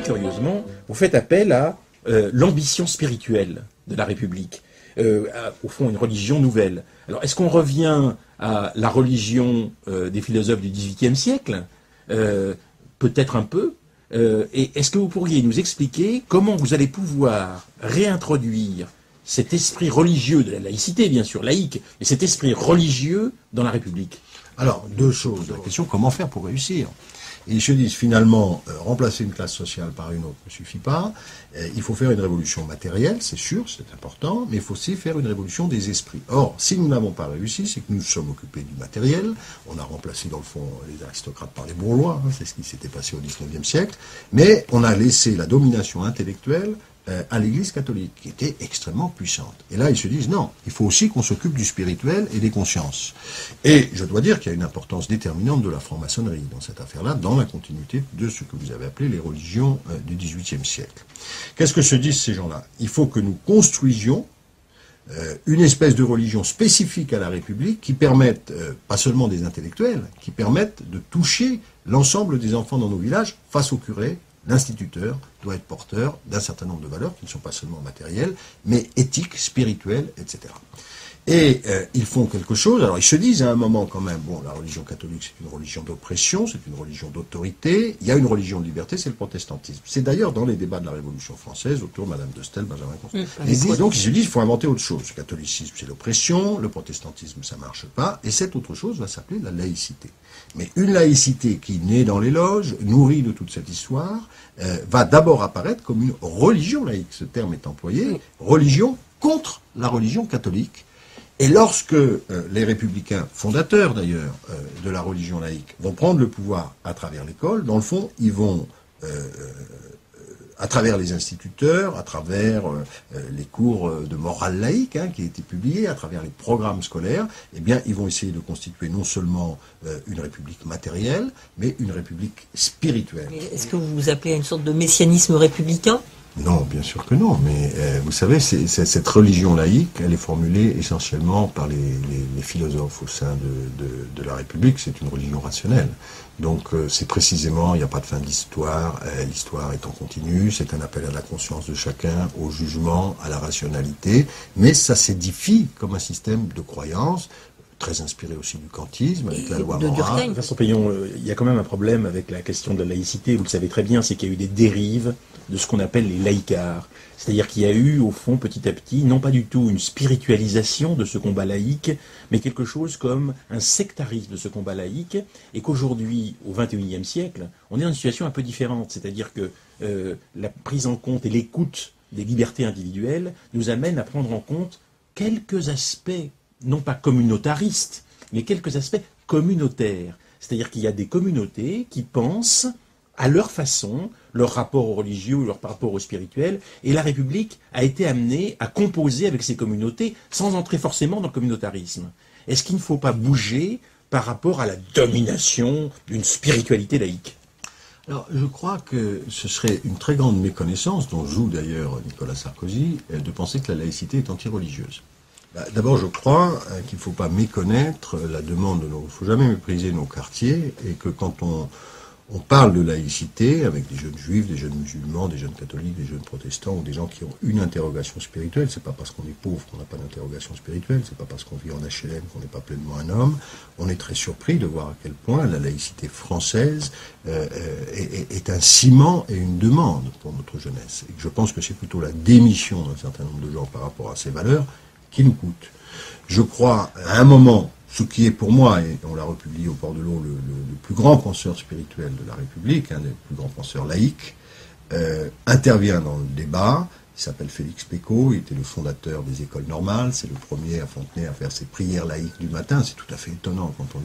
curieusement, vous faites appel à l'ambition spirituelle de la République, au fond une religion nouvelle. Alors est-ce qu'on revient à la religion des philosophes du XVIIIe siècle? Peut-être un peu. Et est-ce que vous pourriez nous expliquer comment vous allez pouvoir réintroduire cet esprit religieux de la laïcité, bien sûr, laïque, mais cet esprit religieux dans la République? Alors, deux choses. La question, comment faire pour réussir? Et ils se disent finalement, remplacer une classe sociale par une autre ne suffit pas. Il faut faire une révolution matérielle, c'est sûr, c'est important, mais il faut aussi faire une révolution des esprits. Or, si nous n'avons pas réussi, c'est que nous nous sommes occupés du matériel. On a remplacé, dans le fond, les aristocrates par les bourgeois, hein, c'est ce qui s'était passé au XIXe siècle, mais on a laissé la domination intellectuelle à l'Église catholique, qui était extrêmement puissante. Et là, ils se disent, non, il faut aussi qu'on s'occupe du spirituel et des consciences. Et je dois dire qu'il y a une importance déterminante de la franc-maçonnerie dans cette affaire-là, dans la continuité de ce que vous avez appelé les religions du XVIIIe siècle. Qu'est-ce que se disent ces gens-là? Il faut que nous construisions une espèce de religion spécifique à la République qui permette, pas seulement des intellectuels, qui permette de toucher l'ensemble des enfants dans nos villages face au curé. L'instituteur doit être porteur d'un certain nombre de valeurs qui ne sont pas seulement matérielles, mais éthiques, spirituelles, etc. Et ils font quelque chose, alors ils se disent à un moment quand même, bon, la religion catholique c'est une religion d'oppression, c'est une religion d'autorité, il y a une religion de liberté, c'est le protestantisme. C'est d'ailleurs dans les débats de la Révolution française, autour de Madame de Staël, Benjamin Constant. Donc ils se disent, il faut inventer autre chose. Le catholicisme c'est l'oppression, le protestantisme ça marche pas, et cette autre chose va s'appeler la laïcité. Mais une laïcité qui naît dans les loges, nourrie de toute cette histoire, va d'abord apparaître comme une religion laïque, ce terme est employé, religion contre la religion catholique. Et lorsque les républicains, fondateurs d'ailleurs de la religion laïque, vont prendre le pouvoir à travers l'école, dans le fond, ils vont, à travers les instituteurs, à travers les cours de morale laïque qui étaient publiés, à travers les programmes scolaires, eh bien, ils vont essayer de constituer non seulement une république matérielle, mais une république spirituelle. Est-ce que vous vous appelez à une sorte de messianisme républicain ? Non, bien sûr que non, mais vous savez, cette religion laïque, elle est formulée essentiellement par les philosophes au sein de la République, c'est une religion rationnelle. Donc c'est précisément, il n'y a pas de fin de l'histoire, l'histoire est en continu, c'est un appel à la conscience de chacun, au jugement, à la rationalité, mais ça s'édifie comme un système de croyance, très inspiré aussi du kantisme, avec la loi morale. Vincent Payon, il y a quand même un problème avec la question de la laïcité, vous le savez très bien, c'est qu'il y a eu des dérives de ce qu'on appelle les laïcards. C'est-à-dire qu'il y a eu, au fond, petit à petit, non pas du tout une spiritualisation de ce combat laïque, mais quelque chose comme un sectarisme de ce combat laïque, et qu'aujourd'hui, au XXIe siècle, on est dans une situation un peu différente. C'est-à-dire que la prise en compte et l'écoute des libertés individuelles nous amène à prendre en compte quelques aspects non pas communautaristes, mais quelques aspects communautaires. C'est-à-dire qu'il y a des communautés qui pensent à leur façon, leur rapport au religieux ou leur rapport au spirituel, et la République a été amenée à composer avec ces communautés sans entrer forcément dans le communautarisme. Est-ce qu'il ne faut pas bouger par rapport à la domination d'une spiritualité laïque ? Alors, je crois que ce serait une très grande méconnaissance, dont joue d'ailleurs Nicolas Sarkozy, de penser que la laïcité est anti-religieuse. D'abord, je crois qu'il ne faut pas méconnaître la demande de nos... Il ne faut jamais mépriser nos quartiers, et que quand on parle de laïcité avec des jeunes juifs, des jeunes musulmans, des jeunes catholiques, des jeunes protestants, ou des gens qui ont une interrogation spirituelle, c'est pas parce qu'on est pauvre qu'on n'a pas d'interrogation spirituelle, c'est pas parce qu'on vit en HLM qu'on n'est pas pleinement un homme. On est très surpris de voir à quel point la laïcité française est un ciment et une demande pour notre jeunesse. Et que je pense que c'est plutôt la démission d'un certain nombre de gens par rapport à ces valeurs qui nous coûte. Je crois, à un moment, ce qui est pour moi, et on l'a republié au Port de l'Eau, le plus grand penseur spirituel de la République, un des plus grands penseurs laïcs, intervient dans le débat. Il s'appelle Félix Pécaud, il était le fondateur des écoles normales, c'est le premier à Fontenay à faire ses prières laïques du matin. C'est tout à fait étonnant quand on